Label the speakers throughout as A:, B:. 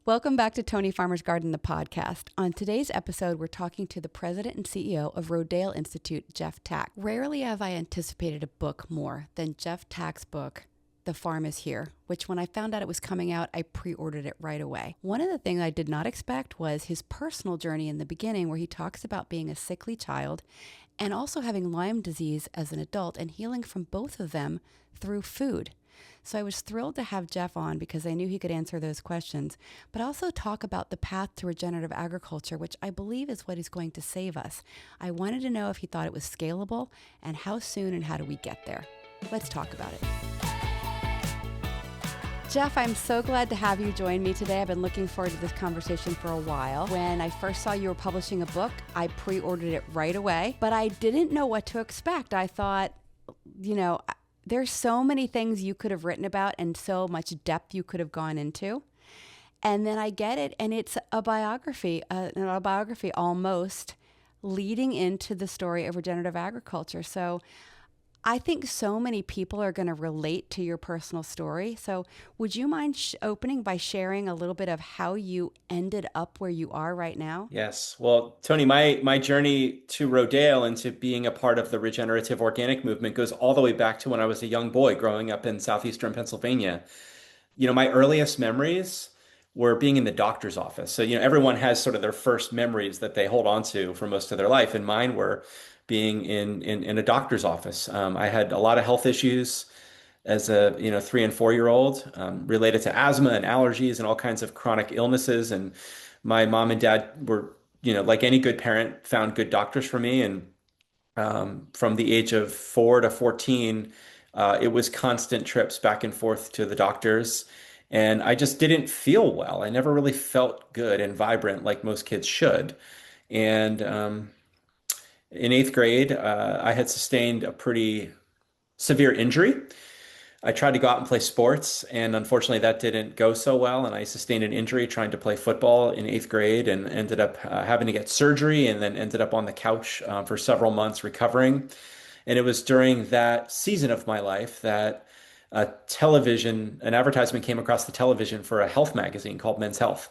A: Welcome back to Toni Farmer's Garden, the podcast. On today's episode, we're talking to the president and CEO of Rodale Institute, Jeff Tkach. Rarely have I anticipated a book more than Jeff Tkach's book, The Farm is Here, which when I found out it was coming out, I pre-ordered it right away. One of the things I did not expect was his personal journey in the beginning, where he talks about being a sickly child and also having Lyme disease as an adult and healing from both of them through food. So I was thrilled to have Jeff on because I knew he could answer those questions, but also talk about the path to regenerative agriculture, which I believe is what is going to save us. I wanted to know if he thought it was scalable and how soon and how do we get there. Let's talk about it. Jeff, I'm so glad to have you join me today. I've been looking forward to this conversation for a while. When I first saw you were publishing a book, I pre-ordered it right away, but I didn't know what to expect. I thought, there's so many things you could have written about and so much depth you could have gone into. And then I get it, and it's a biography, an autobiography almost, leading into the story of regenerative agriculture. So I think so many people are going to relate to your personal story. So would you mind opening by sharing a little bit of how you ended up where you are right now?
B: Yes. Well, Toni, my journey to Rodale and to being a part of the regenerative organic movement goes all the way back to when I was a young boy growing up in southeastern Pennsylvania. My earliest memories were being in the doctor's office. So, everyone has sort of their first memories that they hold on to for most of their life. And mine were being in a doctor's office. I had a lot of health issues as a 3 and 4 year old, related to asthma and allergies and all kinds of chronic illnesses. And my mom and dad were, like any good parent, found good doctors for me. And from the age of 4 to 14, it was constant trips back and forth to the doctors. And I just didn't feel well. I never really felt good and vibrant like most kids should. And in 8th grade, I had sustained a pretty severe injury. I tried to go out and play sports, and unfortunately that didn't go so well. And I sustained an injury trying to play football in 8th grade and ended up having to get surgery and then ended up on the couch for several months recovering. And it was during that season of my life that an advertisement came across the television for a health magazine called Men's Health.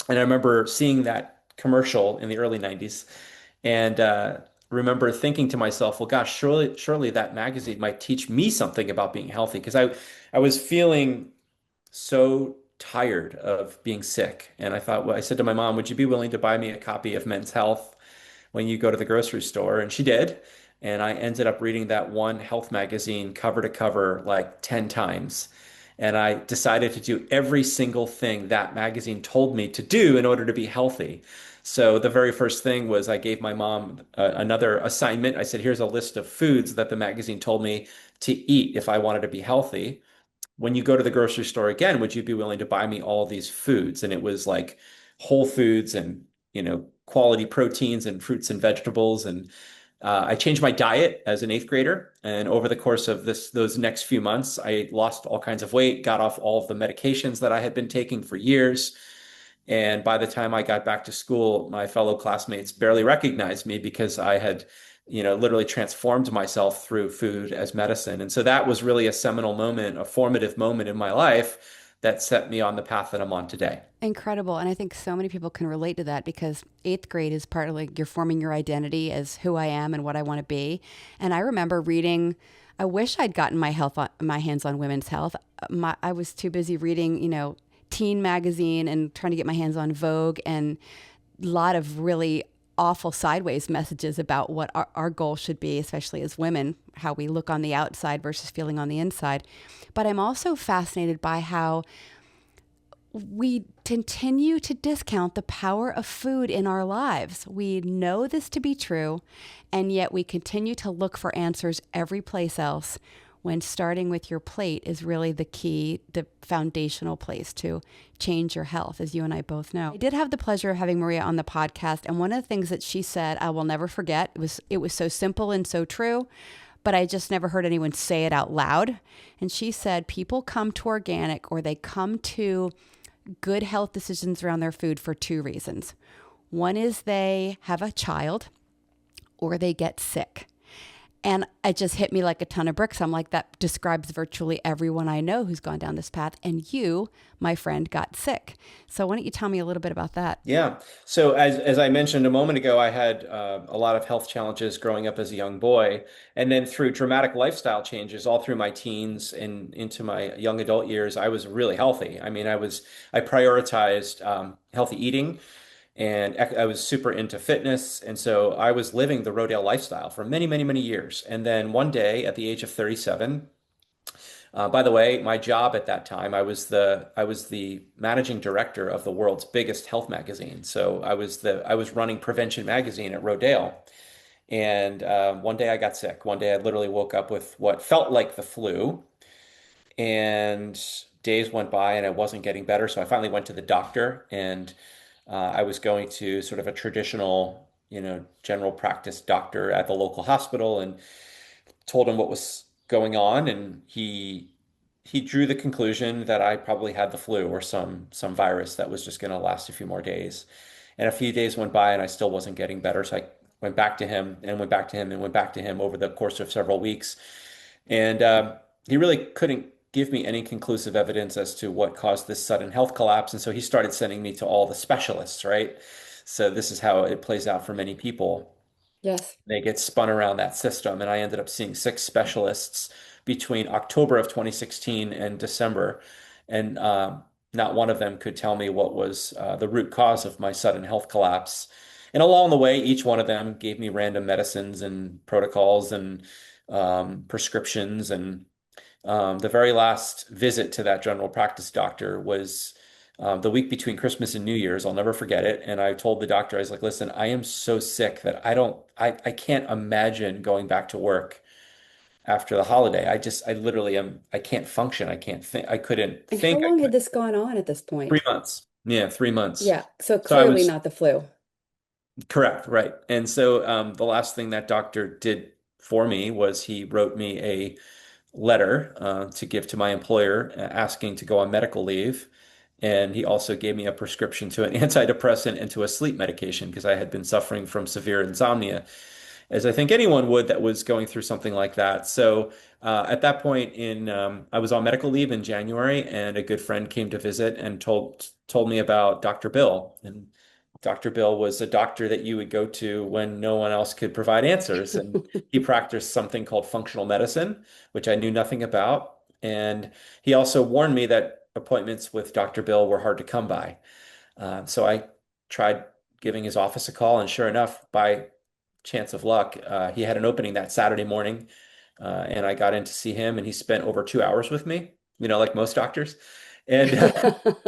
B: And I remember seeing that commercial in the early 90s and remember thinking to myself, well, gosh, surely that magazine might teach me something about being healthy, because I was feeling so tired of being sick. And I said to my mom, would you be willing to buy me a copy of Men's Health when you go to the grocery store? And she did. And I ended up reading that one health magazine cover to cover like 10 times. And I decided to do every single thing that magazine told me to do in order to be healthy. So the very first thing was I gave my mom another assignment. I said, here's a list of foods that the magazine told me to eat if I wanted to be healthy. When you go to the grocery store again, would you be willing to buy me all these foods? And it was like whole foods and, quality proteins and fruits and vegetables. And I changed my diet as an 8th grader. And over the course of those next few months, I lost all kinds of weight, got off all of the medications that I had been taking for years. And by the time I got back to school, my fellow classmates barely recognized me because I had, literally transformed myself through food as medicine. And so that was really a seminal moment, a formative moment in my life that set me on the path that I'm on today.
A: Incredible. And I think so many people can relate to that because 8th grade is part of like you're forming your identity as who I am and what I want to be. And I remember reading, I wish I'd gotten my hands on Women's Health. I was too busy reading, teen magazine and trying to get my hands on Vogue and a lot of really awful sideways messages about what our goal should be, especially as women, how we look on the outside versus feeling on the inside. But I'm also fascinated by how we continue to discount the power of food in our lives. We know this to be true, and yet we continue to look for answers every place else, when starting with your plate is really the key, the foundational place to change your health, as you and I both know. I did have the pleasure of having Maria on the podcast, and one of the things that she said I will never forget, it was so simple and so true, but I just never heard anyone say it out loud. And she said people come to organic, or they come to good health decisions around their food for 2 reasons. One is they have a child or they get sick. And it just hit me like a ton of bricks. I'm like, that describes virtually everyone I know who's gone down this path. And you, my friend, got sick. So why don't you tell me a little bit about that?
B: Yeah. So as I mentioned a moment ago, I had a lot of health challenges growing up as a young boy, and then through dramatic lifestyle changes all through my teens and into my young adult years, I was really healthy. I mean, I prioritized healthy eating, and I was super into fitness, and so I was living the Rodale lifestyle for many, many, many years. And then one day, at the age of 37. By the way, my job at that time, I was the managing director of the world's biggest health magazine. So I was running Prevention Magazine at Rodale. And one day I got sick. One day I literally woke up with what felt like the flu, and days went by and I wasn't getting better. So I finally went to the doctor, and I was going to sort of a traditional, general practice doctor at the local hospital, and told him what was going on, and he drew the conclusion that I probably had the flu or some virus that was just going to last a few more days. And a few days went by and I still wasn't getting better, so I went back to him and went back to him and went back to him over the course of several weeks. And he really couldn't give me any conclusive evidence as to what caused this sudden health collapse. And so he started sending me to all the specialists, right? So this is how it plays out for many people.
A: Yes.
B: They get spun around that system. And I ended up seeing six specialists between October of 2016 and December. And not one of them could tell me what was the root cause of my sudden health collapse. And along the way, each one of them gave me random medicines and protocols and prescriptions. And the very last visit to that general practice doctor was the week between Christmas and New Year's. I'll never forget it. And I told the doctor, I was like, listen, I am so sick that I can't imagine going back to work after the holiday. I literally am, I can't function. I can't think, I couldn't
A: And how
B: think.
A: long had this gone on at this
B: Three
A: point?
B: months. Yeah, 3 months.
A: Yeah. So
B: So I
A: clearly
B: was
A: not the flu.
B: correct, right. And so the last thing that doctor did for me was he wrote me a letter to give to my employer asking to go on medical leave. And he also gave me a prescription to an antidepressant and to a sleep medication because I had been suffering from severe insomnia, as I think anyone would that was going through something like that. So at that point I was on medical leave in January, and a good friend came to visit and told me about Dr. Bill. And Dr. Bill was a doctor that you would go to when no one else could provide answers. And he practiced something called functional medicine, which I knew nothing about. And he also warned me that appointments with Dr. Bill were hard to come by. So I tried giving his office a call, and sure enough, by chance of luck, he had an opening that Saturday morning, and I got in to see him, and he spent over 2 hours with me, like most doctors, and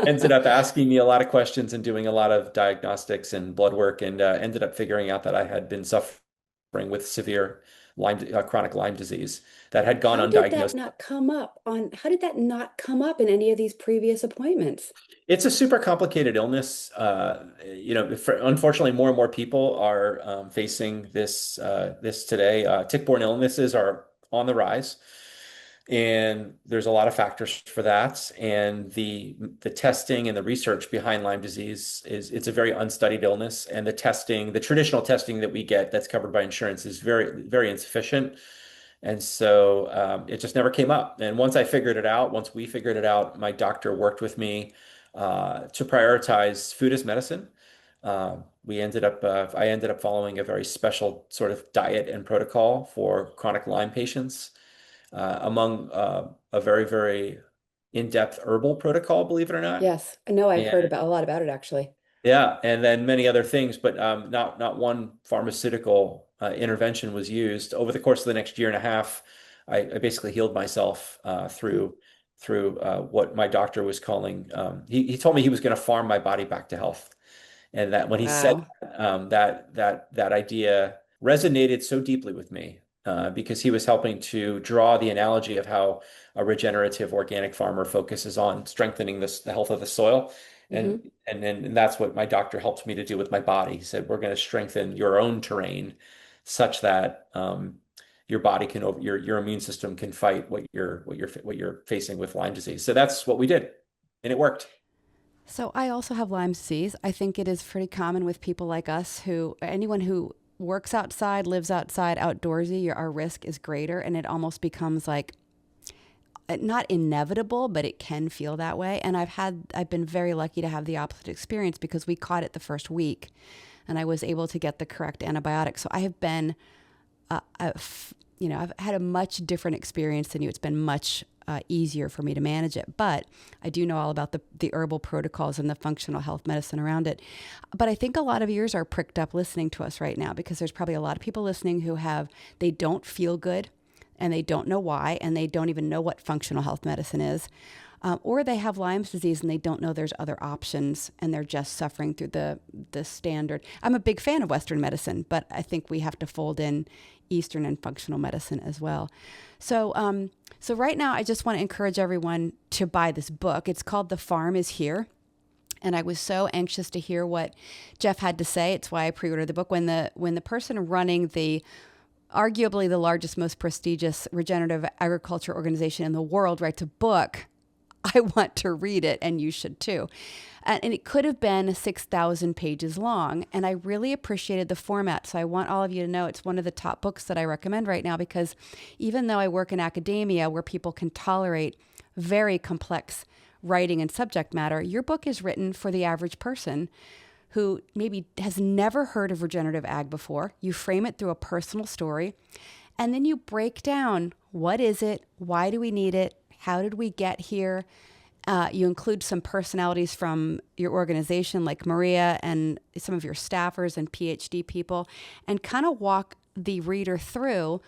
B: ended up asking me a lot of questions and doing a lot of diagnostics and blood work, and ended up figuring out that I had been suffering with severe chronic Lyme disease that had gone undiagnosed.
A: How did that not come up in any of these previous appointments?
B: It's a super complicated illness. Unfortunately, more and more people are facing this today. Tick-borne illnesses are on the rise, and there's a lot of factors for that. And the testing and the research behind Lyme disease it's a very unstudied illness, and the traditional testing that we get that's covered by insurance is very, very insufficient. And so it just never came up. And once we figured it out, my doctor worked with me to prioritize food as medicine. I ended up following a very special sort of diet and protocol for chronic Lyme patients, among a very, very in-depth herbal protocol, believe it or not.
A: Yes. I know I've heard
B: And
A: about a lot about it actually.
B: yeah, and then many other things, but not one pharmaceutical intervention was used. Over the course of the next year and a half, I basically healed myself through what my doctor was calling. He told me he was going to farm my body back to health, and that when he said
A: Wow.
B: that idea resonated so deeply with me, because he was helping to draw the analogy of how a regenerative organic farmer focuses on strengthening the health of the soil.
A: Hmm.
B: And that's what my doctor helped me to do with my body. He said, we're going to strengthen your own terrain such that your body can your immune system can fight what you're facing with Lyme disease. So that's what we did, and it worked.
A: So I also have Lyme disease. I think it is pretty common with people like us anyone who works outside, lives outside, outdoorsy, our risk is greater, and it almost becomes like not inevitable, but it can feel that way. And I've been very lucky to have the opposite experience because we caught it the first week, and I was able to get the correct antibiotic. So I have been, I've had a much different experience than you. It's been much easier for me to manage it, but I do know all about the herbal protocols and the functional health medicine around it. But I think a lot of ears are pricked up listening to us right now because there's probably a lot of people listening who they don't feel good and they don't know why, and they don't even know what functional health medicine is. Or they have Lyme's disease and they don't know there's other options and they're just suffering through the standard. I'm a big fan of Western medicine, but I think we have to fold in Eastern and functional medicine as well. So right now, I just want to encourage everyone to buy this book. It's called The Farm is Here. And I was so anxious to hear what Jeff had to say. It's why I pre-ordered the book. When the person running arguably the largest, most prestigious regenerative agriculture organization in the world writes a book, I want to read it, and you should too. And it could have been 6,000 pages long, and I really appreciated the format. So I want all of you to know it's one of the top books that I recommend right now, because even though I work in academia where people can tolerate very complex writing and subject matter, your book is written for the average person who maybe has never heard of regenerative ag before. You frame it through a personal story, and then you break down what is it, why do we need it, how did we get here. You include some personalities from your organization like Maria and some of your staffers and PhD people, and kind of walk the reader through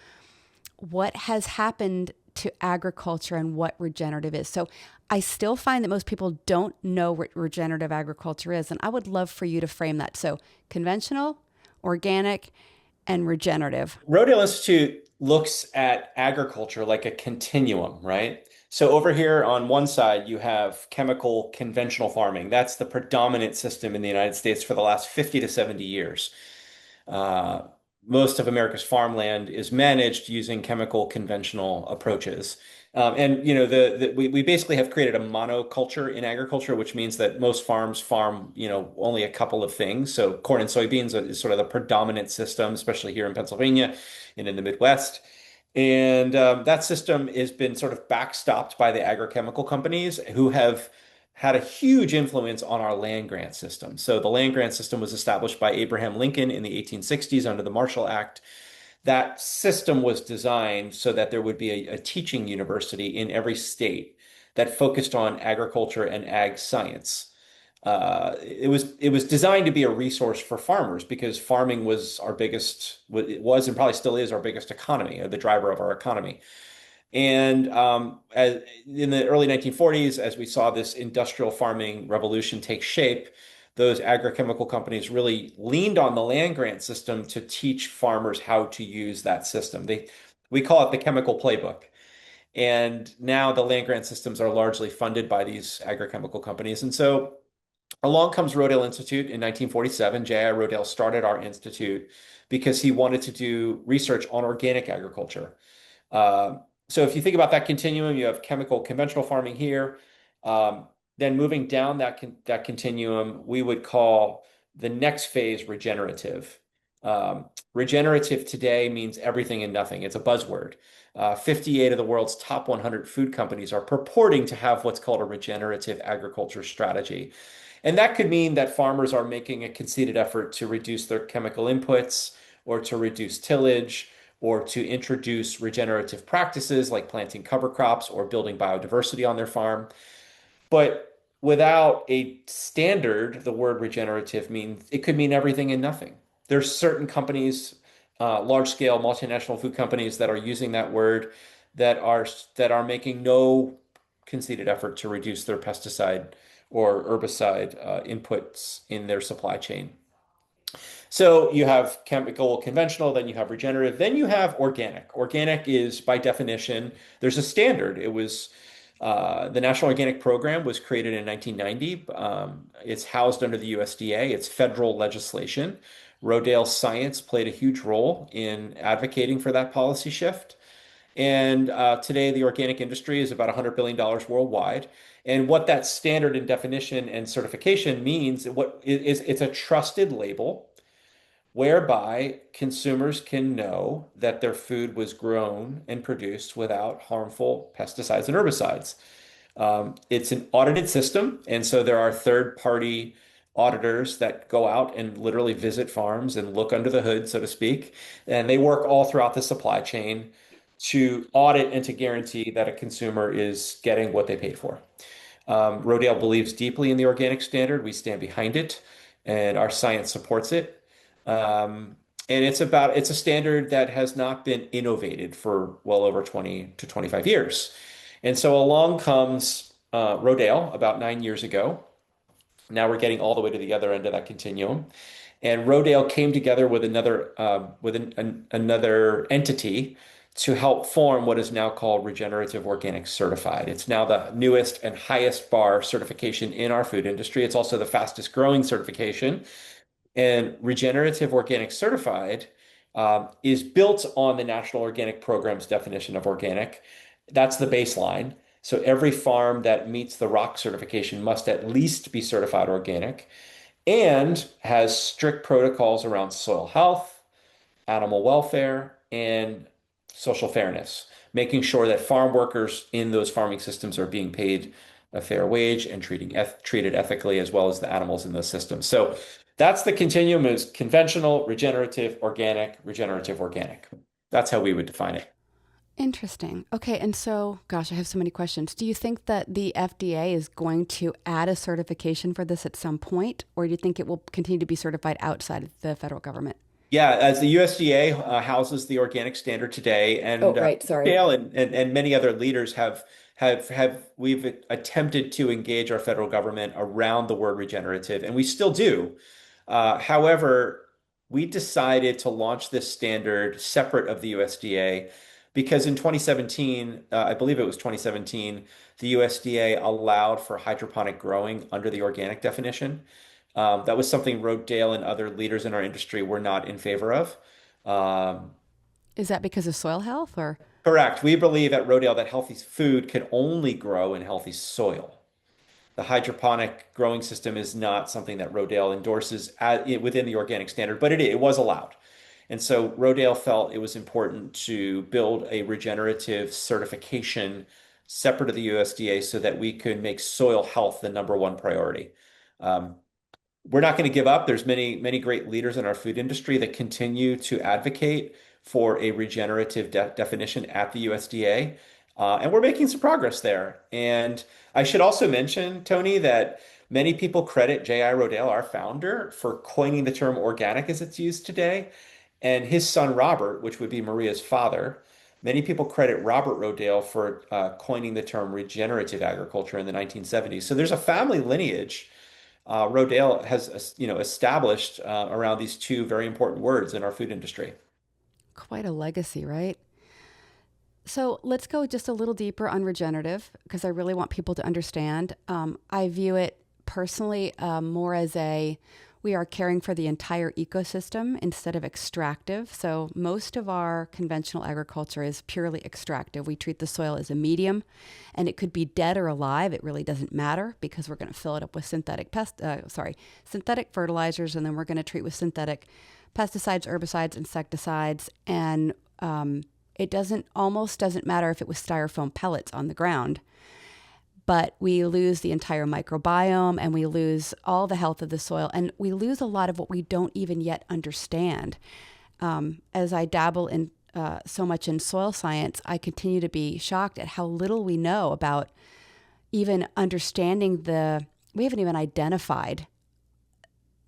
A: what has happened to agriculture and what regenerative is. So I still find that most people don't know what regenerative agriculture is, and I would love for you to frame that. So conventional, organic, and regenerative.
B: Rodale Institute looks at agriculture like a continuum, right? So over here on one side, you have chemical conventional farming. That's the predominant system in the United States for the last 50 to 70 years. Uh, Most of America's farmland is managed using chemical conventional approaches. And we basically have created a monoculture in agriculture, which means that most farms farm only a couple of things. So corn and soybeans is sort of the predominant system, especially here in Pennsylvania and in the Midwest. And that system has been sort of backstopped by the agrochemical companies who have had a huge influence on our land grant system. So the land grant system was established by Abraham Lincoln in the 1860s under the Marshall Act. That system was designed so that there would be a teaching university in every state that focused on agriculture and ag science. It was designed to be a resource for farmers because farming was our biggest, it was and probably still is our biggest economy, or the driver of our economy. And in the early 1940s, as we saw this industrial farming revolution take shape, those agrochemical companies really leaned on the land grant system to teach farmers how to use that system. We call it the chemical playbook. And now the land grant systems are largely funded by these agrochemical companies. And so along comes Rodale Institute in 1947. J.I. Rodale started our institute because he wanted to do research on organic agriculture. Uh, so if you think about that continuum, you have chemical conventional farming here. Then moving down that continuum, we would call the next phase regenerative. Regenerative today means everything and nothing. It's a buzzword. 58 of the world's top 100 food companies are purporting to have what's called a regenerative agriculture strategy. And that could mean that farmers are making a conceited effort to reduce their chemical inputs or to reduce tillage or to introduce regenerative practices like planting cover crops or building biodiversity on their farm. But without a standard, the word regenerative means it could mean everything and nothing. There's certain companies, large scale multinational food companies that are using that word that are making no conceded effort to reduce their pesticide or herbicide inputs in their supply chain. So you have chemical conventional, then you have regenerative, then you have organic. Organic is by definition, there's a standard. It was the National Organic Program was created in 1990. It's housed under the USDA. It's federal legislation. Rodale Science played a huge role in advocating for that policy shift. And today, the organic industry is about $100 billion worldwide. And what that standard and definition and certification means, what is it's a trusted label whereby consumers can know that their food was grown and produced without harmful pesticides and herbicides. It's an audited system, and so there are third-party auditors that go out and literally visit farms and look under the hood, so to speak, and they work all throughout the supply chain to audit and to guarantee that a consumer is getting what they paid for. Rodale believes deeply in the organic standard. We stand behind it, and our science supports it. And it's a standard that has not been innovated for well over 20 to 25 years. And so along comes Rodale about 9 years ago. Now we're getting all the way to the other end of that continuum. And Rodale came together with another entity to help form what is now called Regenerative Organic Certified. It's now the newest and highest bar certification in our food industry. It's also the fastest growing certification. And Regenerative Organic Certified is built on the National Organic Program's definition of organic. That's the baseline. So every farm that meets the ROC certification must at least be certified organic and has strict protocols around soil health, animal welfare, and social fairness, making sure that farm workers in those farming systems are being paid a fair wage and treated ethically, as well as the animals in those systems. So that's the continuum: is conventional, regenerative, organic. That's how we would define it.
A: Interesting. Okay, and so, gosh, I have so many questions. Do you think that the FDA is going to add a certification for this at some point, or do you think it will continue to be certified outside of the federal government?
B: Yeah, as the USDA houses the organic standard today,
A: Oh,
B: and
A: right. Sorry.
B: Dale and many other leaders have we've attempted to engage our federal government around the word regenerative, and we still do. However, we decided to launch this standard separate of the USDA because in 2017, I believe it was 2017, the USDA allowed for hydroponic growing under the organic definition. That was something Rodale and other leaders in our industry were not in favor of. Um,
A: Is that because of soil health or?
B: Correct. We believe at Rodale that healthy food can only grow in healthy soil. The hydroponic growing system is not something that Rodale endorses within the organic standard, but it was allowed. And so Rodale felt it was important to build a regenerative certification separate of the USDA so that we could make soil health the number one priority. Um, we're not going to give up. There's many great leaders in our food industry that continue to advocate for a regenerative definition at the USDA. And we're making some progress there. And I should also mention, Toni, that many people credit J.I. Rodale, our founder, for coining the term organic as it's used today. And his son, Robert, which would be Maria's father, many people credit Robert Rodale for coining the term regenerative agriculture in the 1970s. So there's a family lineage Rodale has, established around these two very important words in our food industry.
A: Quite a legacy, right? So let's go just a little deeper on regenerative because I really want people to understand. I view it personally more as we are caring for the entire ecosystem instead of extractive. So most of our conventional agriculture is purely extractive. We treat the soil as a medium, and it could be dead or alive. It really doesn't matter because we're going to fill it up with synthetic fertilizers, and then we're going to treat with synthetic pesticides, herbicides, insecticides, and it almost doesn't matter if it was styrofoam pellets on the ground, but we lose the entire microbiome and we lose all the health of the soil, and we lose a lot of what we don't even yet understand. As I dabble in so much in soil science, I continue to be shocked at how little we know about even understanding we haven't even identified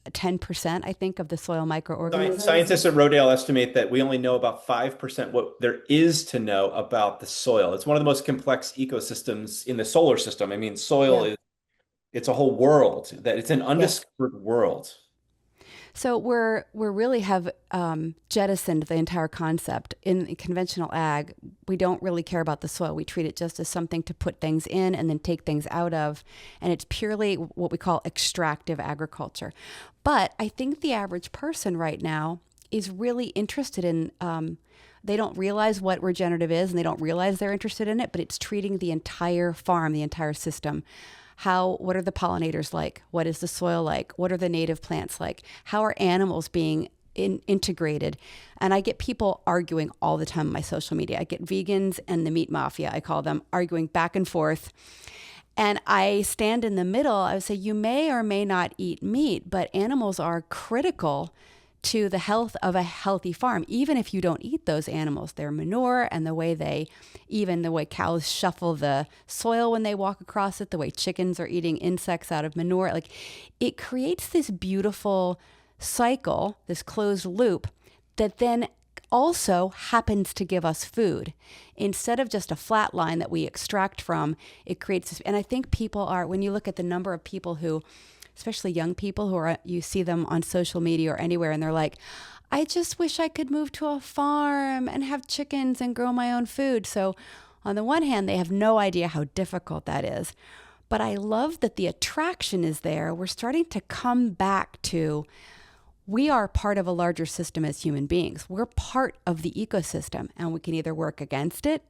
A: 10%, I think, of the soil microorganisms.
B: Scientists at Rodale estimate that we only know about 5% what there is to know about the soil. It's one of the most complex ecosystems in the solar system. I mean, soil
A: Yeah.
B: it's a whole world, that it's an
A: Yes.
B: undiscovered world.
A: So we're really have jettisoned the entire concept in conventional ag. We don't really care about the soil. We treat it just as something to put things in and then take things out of, and it's purely what we call extractive agriculture. But I think the average person right now is really interested in. They don't realize what regenerative is, and they don't realize they're interested in it. But it's treating the entire farm, the entire system. What are the pollinators like? What is the soil like? What are the native plants like? How are animals being integrated. And I get people arguing all the time on my social media. I get vegans and the meat mafia, I call them, arguing back and forth. And I stand in the middle. I would say you may or may not eat meat, but animals are critical to the health of a healthy farm. Even if you don't eat those animals, their manure and even the way cows shuffle the soil when they walk across it, the way chickens are eating insects out of manure, like it creates this beautiful cycle, this closed loop that then also happens to give us food. Instead of just a flat line that we extract from, it creates this. And I think people are, when you look at the number of people who, especially young people who are, you see them on social media or anywhere, and they're like, I just wish I could move to a farm and have chickens and grow my own food. So on the one hand, they have no idea how difficult that is. But I love that the attraction is there. We're starting to come back to, we are part of a larger system as human beings. We're part of the ecosystem, and we can either work against it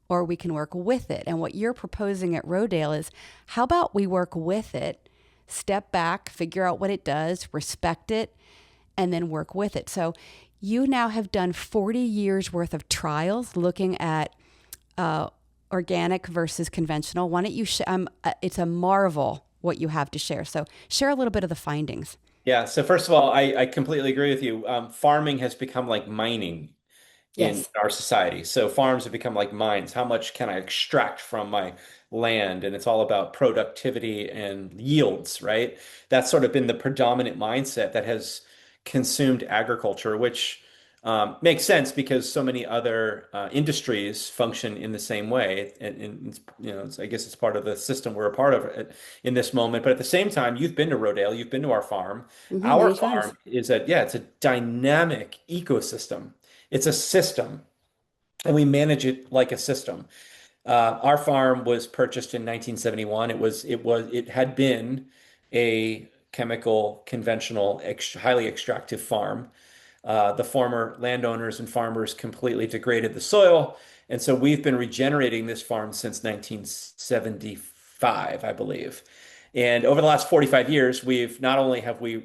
A: or we can work with it. And what you're proposing at Rodale is, how about we work with it, step back, figure out what it does, respect it, and then work with it. So you now have done 40 years worth of trials looking at organic versus conventional. Why don't you, it's a marvel what you have to share. So share a little bit of the findings.
B: Yeah. So first of all, I completely agree with you. Farming has become like mining in
A: Yes.
B: our society. So farms have become like mines. How much can I extract from my land? And it's all about productivity and yields, right? That's sort of been the predominant mindset that has consumed agriculture, which makes sense because so many other industries function in the same way. And I guess it's part of the system we're a part of in this moment. But at the same time, you've been to Rodale, you've been to our farm. Our
A: Many times.
B: farm is it's a dynamic ecosystem. It's a system, and we manage it like a system. Our farm was purchased in 1971. It had been a chemical, conventional, highly extractive farm. The former landowners and farmers completely degraded the soil, and so we've been regenerating this farm since 1975, I believe. And over the last 45 years, we've not only have we,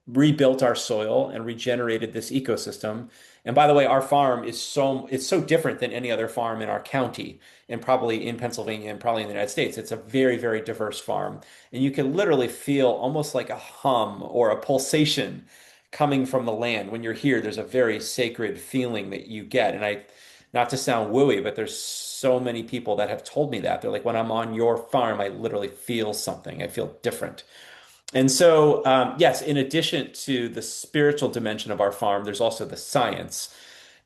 B: rebuilt our soil and regenerated this ecosystem. And by the way, our farm it's so different than any other farm in our county and probably in Pennsylvania and probably in the United States. It's a very, very diverse farm. And you can literally feel almost like a hum or a pulsation coming from the land. When you're here, there's a very sacred feeling that you get. And not to sound wooey, but there's so many people that have told me that. They're like, when I'm on your farm, I literally feel something. I feel different. And so, yes, in addition to the spiritual dimension of our farm, there's also the science.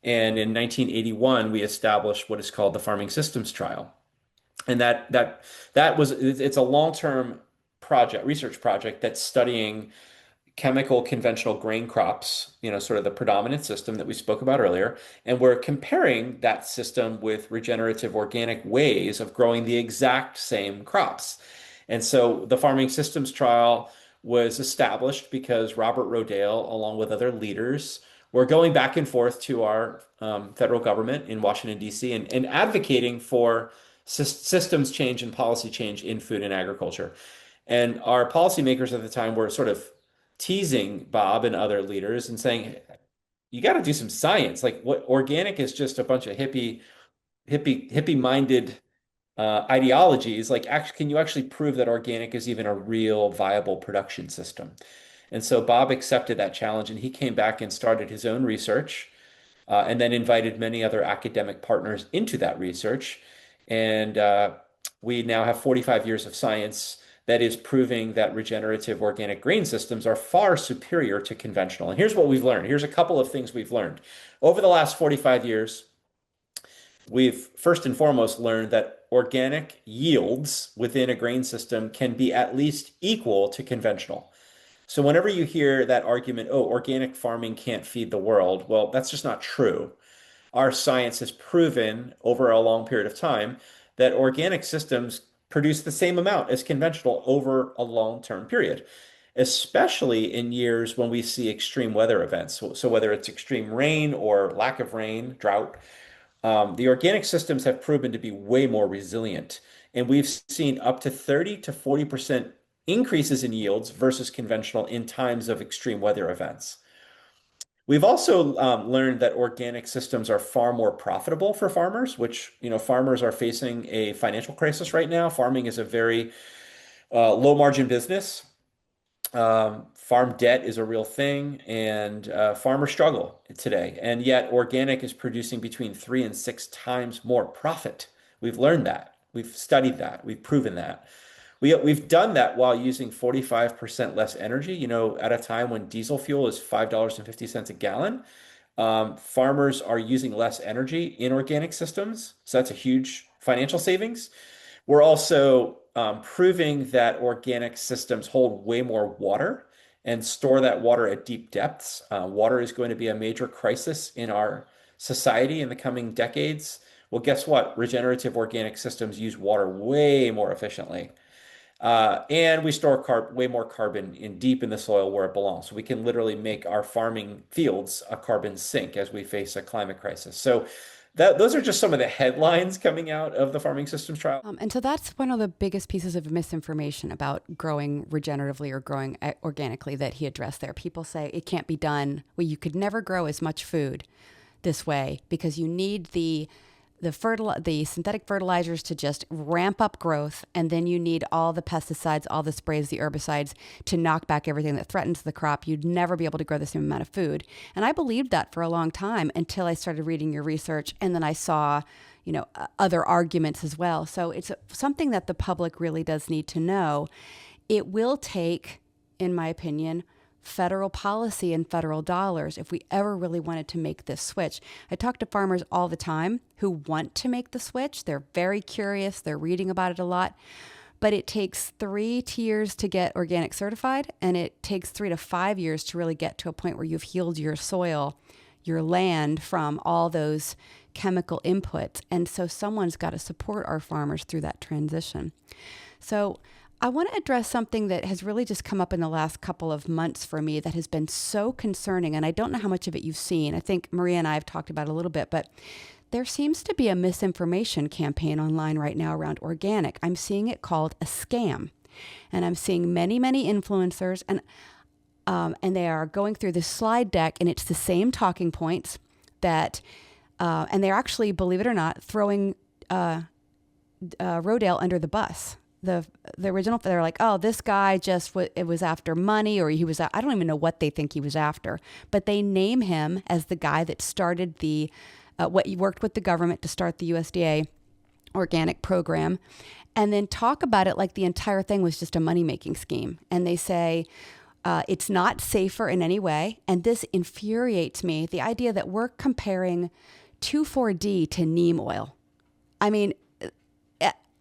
B: And in 1981, we established what is called the Farming Systems Trial. And it's a long-term research project that's studying chemical conventional grain crops, sort of the predominant system that we spoke about earlier. And we're comparing that system with regenerative organic ways of growing the exact same crops. And so the farming systems trial was established because Robert Rodale, along with other leaders, were going back and forth to our federal government in Washington, D.C., and advocating for systems change and policy change in food and agriculture. And our policymakers at the time were sort of teasing Bob and other leaders and saying, you got to do some science. Like what organic is just a bunch of hippie minded ideologies. Like, actually, can you actually prove that organic is even a real viable production system? And so Bob accepted that challenge and he came back and started his own research and then invited many other academic partners into that research. And we now have 45 years of science that is proving that regenerative organic grain systems are far superior to conventional. And here's what we've learned. Here's a couple of things we've learned. Over the last 45 years, we've first and foremost learned that organic yields within a grain system can be at least equal to conventional. So whenever you hear that argument, oh, organic farming can't feed the world, well, that's just not true. Our science has proven over a long period of time that organic systems produce the same amount as conventional over a long-term period, especially in years when we see extreme weather events. So whether it's extreme rain or lack of rain, drought, the organic systems have proven to be way more resilient. And we've seen up to 30 to 40% increases in yields versus conventional in times of extreme weather events. We've also learned that organic systems are far more profitable for farmers, which, farmers are facing a financial crisis right now. Farming is a very low margin business. Farm debt is a real thing, and farmers struggle today. And yet, organic is producing between 3 and 6 times more profit. We've learned that. We've studied that. We've proven that. We've done that while using 45% less energy, at a time when diesel fuel is $5.50 a gallon. Farmers are using less energy in organic systems, so that's a huge financial savings. We're also proving that organic systems hold way more water and store that water at deep depths. Water is going to be a major crisis in our society in the coming decades. Well, guess what? Regenerative organic systems use water way more efficiently. And we store way more carbon deep in the soil where it belongs. So we can literally make our farming fields a carbon sink as we face a climate crisis. So those are just some of the headlines coming out of the farming systems trial.
A: And so that's one of the biggest pieces of misinformation about growing regeneratively or growing organically that he addressed there. People say it can't be done. Well, you could never grow as much food this way because you need the synthetic fertilizers to just ramp up growth, and then you need all the pesticides, all the sprays, the herbicides to knock back everything that threatens the crop. You'd never be able to grow the same amount of food. And I believed that for a long time until I started reading your research, and then I saw, other arguments as well. So it's something that the public really does need to know. It will take, in my opinion, federal policy and federal dollars if we ever really wanted to make this switch. I talk to farmers all the time who want to make the switch. They're very curious. They're reading about it a lot. But it takes 3 tiers to get organic certified, and it takes 3 to 5 years to really get to a point where you've healed your soil, your land from all those chemical inputs. And so someone's got to support our farmers through that transition. So I want to address something that has really just come up in the last couple of months for me that has been so concerning, and I don't know how much of it you've seen. I think Maria and I have talked about it a little bit, but there seems to be a misinformation campaign online right now around organic. I'm seeing it called a scam, and I'm seeing many, many influencers, and they are going through this slide deck, and it's the same talking points that, and they're actually, believe it or not, throwing Rodale under the bus. The original, they're like, oh, this guy it was after money, or I don't even know what they think he was after, but they name him as the guy that started what he worked with the government to start the USDA organic program, and then talk about it like the entire thing was just a money-making scheme. And they say, it's not safer in any way. And this infuriates me, the idea that we're comparing 2,4-D to neem oil. I mean,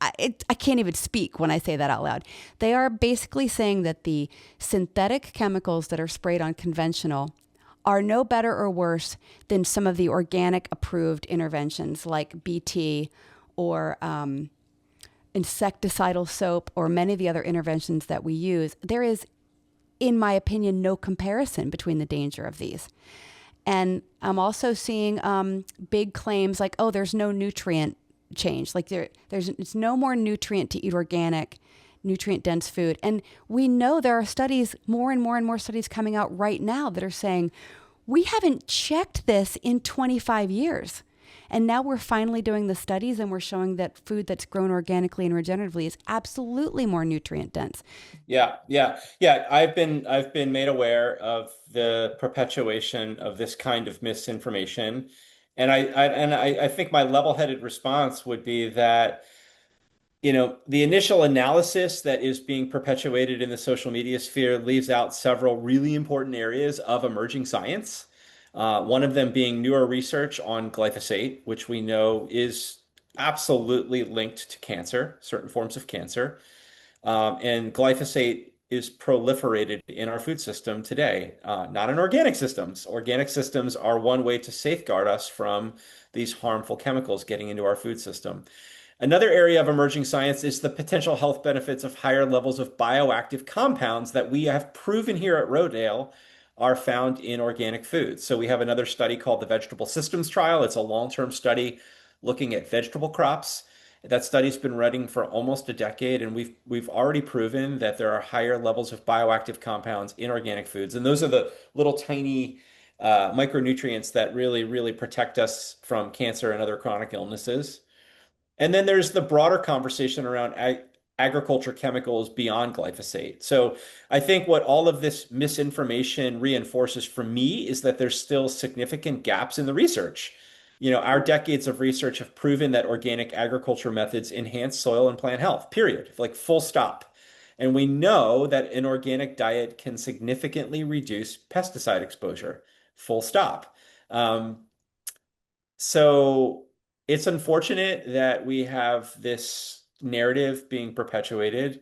A: I can't even speak when I say that out loud. They are basically saying that the synthetic chemicals that are sprayed on conventional are no better or worse than some of the organic approved interventions like BT or insecticidal soap or many of the other interventions that we use. There is, in my opinion, no comparison between the danger of these. And I'm also seeing big claims like, oh, there's no nutrient change. Like it's no more nutrient to eat organic, nutrient dense food. And we know there are studies, more and more and more studies coming out right now that are saying, we haven't checked this in 25 years. And now we're finally doing the studies, and we're showing that food that's grown organically and regeneratively is absolutely more nutrient dense.
B: Yeah. I've been made aware of the perpetuation of this kind of misinformation. And I think my level-headed response would be that, the initial analysis that is being perpetuated in the social media sphere leaves out several really important areas of emerging science. One of them being newer research on glyphosate, which we know is absolutely linked to cancer, certain forms of cancer. And glyphosate is proliferated in our food system today, not in organic systems. Organic systems are one way to safeguard us from these harmful chemicals getting into our food system. Another area of emerging science is the potential health benefits of higher levels of bioactive compounds that we have proven here at Rodale are found in organic foods. So we have another study called the Vegetable Systems Trial. It's a long-term study looking at vegetable crops. That study's been running for almost a decade, and we've already proven that there are higher levels of bioactive compounds in organic foods. And those are the little tiny micronutrients that really, really protect us from cancer and other chronic illnesses. And then there's the broader conversation around agriculture chemicals beyond glyphosate. So I think what all of this misinformation reinforces for me is that there's still significant gaps in the research. Our decades of research have proven that organic agriculture methods enhance soil and plant health, period, like full stop. And we know that an organic diet can significantly reduce pesticide exposure, full stop. Um, so it's unfortunate that we have this narrative being perpetuated.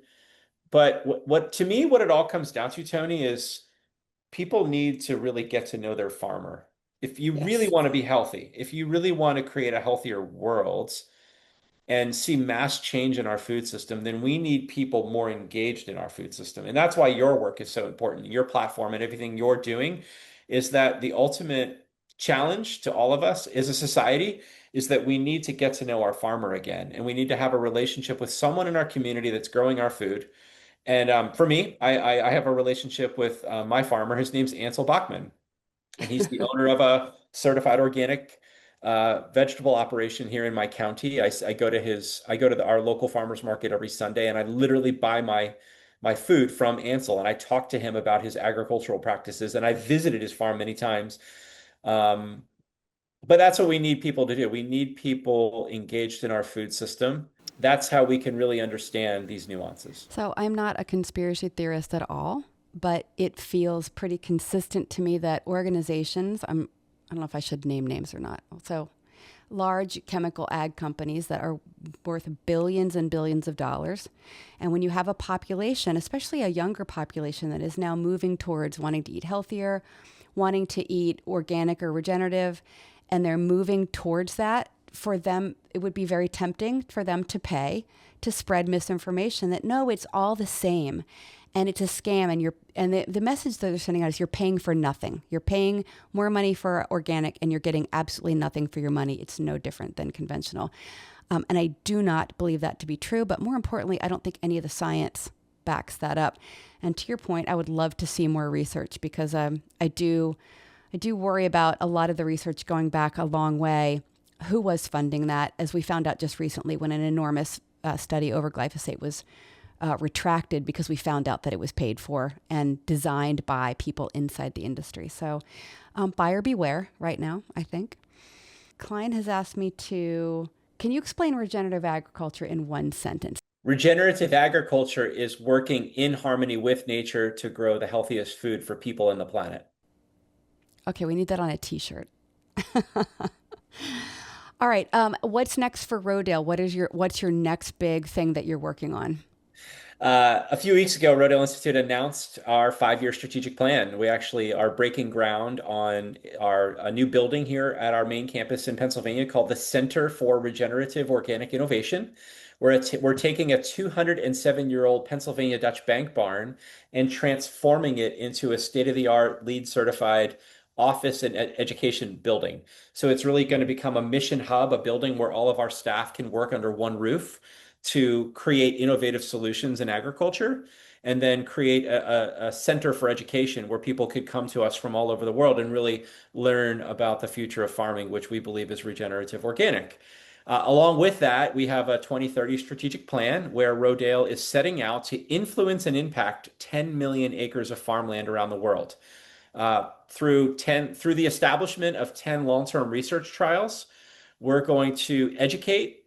B: But to me, what it all comes down to, Toni, is people need to really get to know their farmer. If you really
A: Yes.
B: want to be healthy, if you really want to create a healthier world, and see mass change in our food system, then we need people more engaged in our food system. And that's why your work is so important. Your platform and everything you're doing is that the ultimate challenge to all of us as a society is that we need to get to know our farmer again. And we need to have a relationship with someone in our community that's growing our food. And for me, I have a relationship with my farmer. His name's Ansel Bachman, and he's the owner of a certified organic vegetable operation here in my county. I go to our local farmers market every Sunday, and I literally buy my food from Ansel, and I talk to him about his agricultural practices, and I visited his farm many times. Um, but that's what we need people to do. We need people engaged in our food system. That's how we can really understand these nuances.
A: So I'm not a conspiracy theorist at all, but it feels pretty consistent to me that organizations, I don't know if I should name names or not. So large chemical ag companies that are worth billions and billions of dollars. And when you have a population, especially a younger population that is now moving towards wanting to eat healthier, wanting to eat organic or regenerative, and they're moving towards that, for them, it would be very tempting for them to pay to spread misinformation that no, it's all the same and it's a scam, and the message that they're sending out is you're paying for nothing. You're paying more money for organic and you're getting absolutely nothing for your money. It's no different than conventional. And I do not believe that to be true, but more importantly, I don't think any of the science backs that up. And to your point, I would love to see more research because I do worry about a lot of the research going back a long way. Who was funding that? As we found out just recently when an enormous study over glyphosate was retracted because we found out that it was paid for and designed by people inside the industry. So buyer beware right now, I think. Klein has asked me can you explain regenerative agriculture in one sentence?
B: Regenerative agriculture is working in harmony with nature to grow the healthiest food for people and the planet.
A: Okay, we need that on a t-shirt. All right. What's next for Rodale? What's your next big thing that you're working on?
B: A few weeks ago, Rodale Institute announced our 5-year strategic plan. We actually are breaking ground on a new building here at our main campus in Pennsylvania called the Center for Regenerative Organic Innovation. We're taking a 207-year-old Pennsylvania Dutch bank barn and transforming it into a state-of-the-art, LEED certified office and education building. So it's really going to become a mission hub, a building where all of our staff can work under one roof to create innovative solutions in agriculture, and then create a center for education where people could come to us from all over the world and really learn about the future of farming, which we believe is regenerative organic. Along with that, we have a 2030 strategic plan where Rodale is setting out to influence and impact 10 million acres of farmland around the world. Through the establishment of 10 long-term research trials, we're going to educate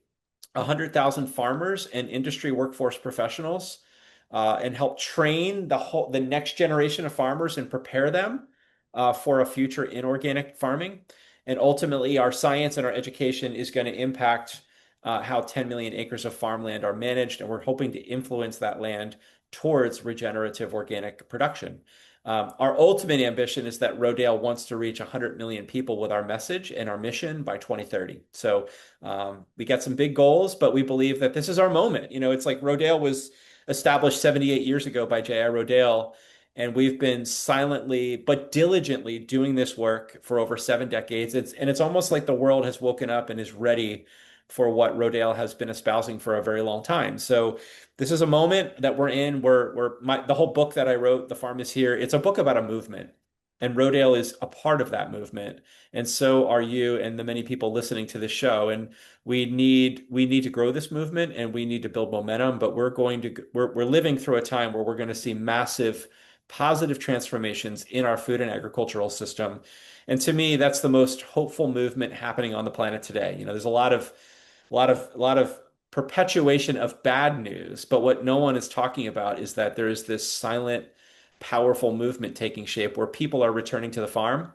B: 100,000 farmers and industry workforce professionals, and help train the next generation of farmers and prepare them for a future in organic farming. And ultimately, our science and our education is going to impact how 10 million acres of farmland are managed, and we're hoping to influence that land towards regenerative organic production. Our ultimate ambition is that Rodale wants to reach 100 million people with our message and our mission by 2030. So we got some big goals, but we believe that this is our moment. It's like Rodale was established 78 years ago by J.I. Rodale, and we've been silently but diligently doing this work for over 7 decades. It's almost like the world has woken up and is ready for what Rodale has been espousing for a very long time. So this is a moment that we're in where the whole book that I wrote, The Farm is Here, it's a book about a movement. And Rodale is a part of that movement. And so are you and the many people listening to this show. And we need to grow this movement and we need to build momentum, but we're living through a time where we're going to see massive positive transformations in our food and agricultural system. And to me, that's the most hopeful movement happening on the planet today. There's a lot of perpetuation of bad news, but what no one is talking about is that there is this silent, powerful movement taking shape where people are returning to the farm.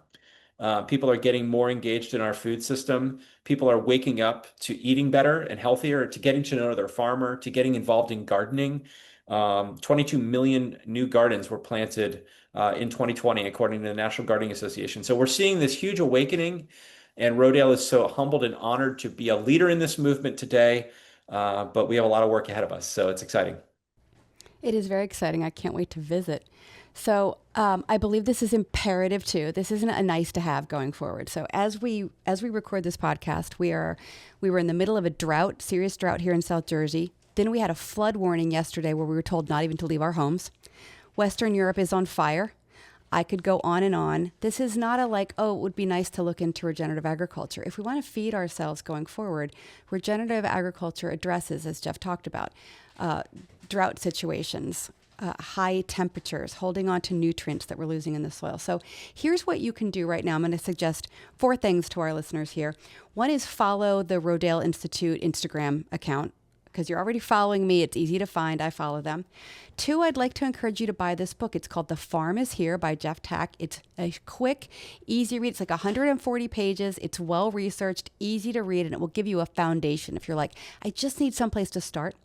B: People are getting more engaged in our food system. People are waking up to eating better and healthier, to getting to know their farmer, to getting involved in gardening. 22 million new gardens were planted in 2020, according to the National Gardening Association. So we're seeing this huge awakening, and Rodale is so humbled and honored to be a leader in this movement today. But we have a lot of work ahead of us, so it's exciting.
A: It is very exciting. I can't wait to visit. So I believe this is imperative too. This isn't a nice to have going forward. So as we record this podcast, we were in the middle of a drought, serious drought here in South Jersey. Then we had a flood warning yesterday where we were told not even to leave our homes. Western Europe is on fire. I could go on and on. This is not a like, oh, it would be nice to look into regenerative agriculture. If we want to feed ourselves going forward, regenerative agriculture addresses, as Jeff talked about, uh, drought situations, high temperatures, holding on to nutrients that we're losing in the soil. So here's what you can do right now. I'm going to suggest four things to our listeners here. One is follow the Rodale Institute Instagram account because you're already following me. It's easy to find. I follow them. Two, I'd like to encourage you to buy this book. It's called The Farm is Here by Jeff Tkach. It's a quick, easy read. It's like 140 pages. It's well researched, easy to read, and it will give you a foundation if you're like, I just need someplace to start.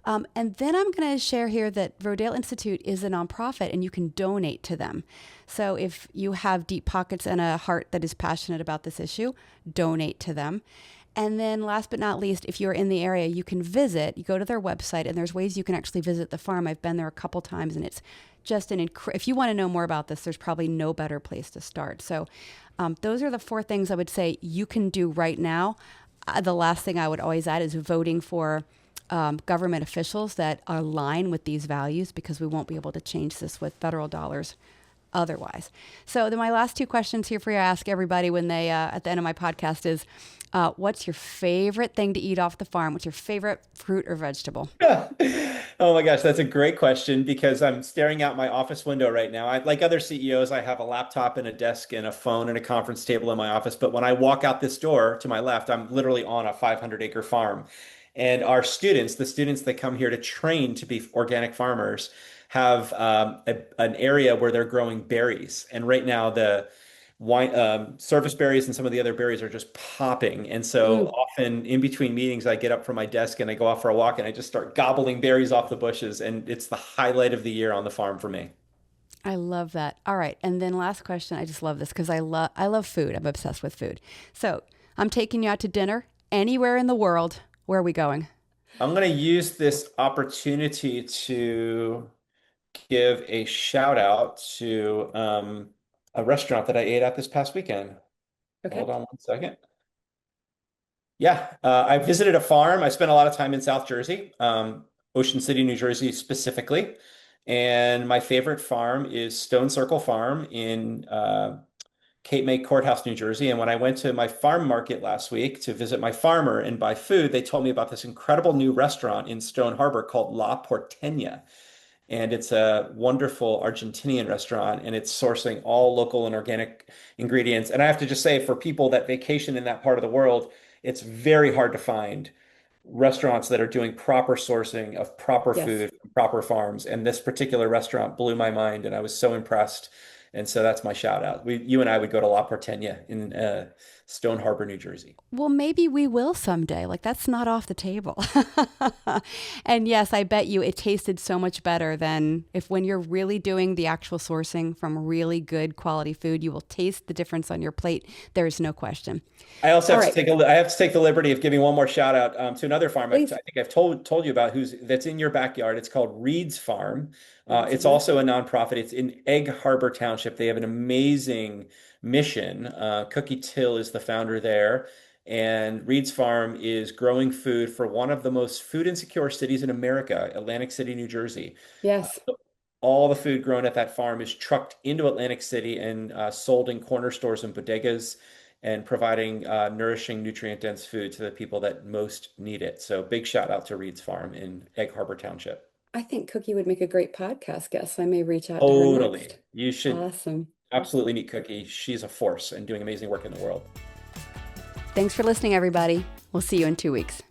A: And then I'm going to share here that Rodale Institute is a nonprofit and you can donate to them. So if you have deep pockets and a heart that is passionate about this issue, donate to them. And then last but not least, if you're in the area, you can visit, you go to their website and there's ways you can actually visit the farm. I've been there a couple times and it's just if you want to know more about this, there's probably no better place to start. So those are the four things I would say you can do right now. The last thing I would always add is voting for government officials that align with these values because we won't be able to change this with federal dollars otherwise. So then my last two questions here for you to ask everybody when they at the end of my podcast is, what's your favorite thing to eat off the farm? What's your favorite fruit or vegetable?
B: Oh my gosh, that's a great question because I'm staring out my office window right now. Like other CEOs, I have a laptop and a desk and a phone and a conference table in my office. But when I walk out this door to my left, I'm literally on a 500-acre farm. And our students, the students that come here to train to be organic farmers, have an area where they're growing berries. And right now, the wine, surface berries and some of the other berries are just popping. And so
A: Mm,
B: often in between meetings, I get up from my desk and I go out for a walk and I just start gobbling berries off the bushes. And it's the highlight of the year on the farm for me.
A: I love that. All right. And then last question. I just love this because I love food. I'm obsessed with food. So I'm taking you out to dinner anywhere in the world. Where are we going?
B: I'm going to use this opportunity to give a shout out to a restaurant that I ate at this past weekend.
A: Okay.
B: Hold on one second. Yeah, I visited a farm. I spent a lot of time in South Jersey, Ocean City, New Jersey specifically. And my favorite farm is Stone Circle Farm in Cape May Courthouse, New Jersey. And when I went to my farm market last week to visit my farmer and buy food, they told me about this incredible new restaurant in Stone Harbor called La Porteña. And it's a wonderful Argentinian restaurant, and it's sourcing all local and organic ingredients. And I have to just say, for people that vacation in that part of the world, it's very hard to find restaurants that are doing proper sourcing of proper
A: Yes.
B: food from proper farms. And this particular restaurant blew my mind, and I was so impressed. And so that's my shout out. You and I would go to La Porteña in Stone Harbor, New Jersey.
A: Well, maybe we will someday. Like, that's not off the table. And yes, I bet you it tasted so much better than if when you're really doing the actual sourcing from really good quality food, you will taste the difference on your plate. There is no question.
B: I also
A: All
B: have to
A: right,
B: take the liberty of giving one more shout out to another farm I
A: please.
B: think I've told you about who's that's in your backyard. It's called Reed's Farm. It's
A: Mhm.
B: also a nonprofit. It's in Egg Harbor Township. They have an amazing mission. Cookie Till is the founder there, and Reed's Farm is growing food for one of the most food insecure cities in America, Atlantic City, New Jersey.
A: Yes.
B: All the food grown at that farm is trucked into Atlantic City and sold in corner stores and bodegas and providing nourishing, nutrient-dense food to the people that most need it. So big shout out to Reed's Farm in Egg Harbor Township.
A: I think Cookie would make a great podcast guest, so I may reach out to her
B: Totally.
A: next.
B: You should
A: Awesome.
B: absolutely meet Cookie. She's a force and doing amazing work in the world.
A: Thanks for listening, everybody. We'll see you in 2 weeks.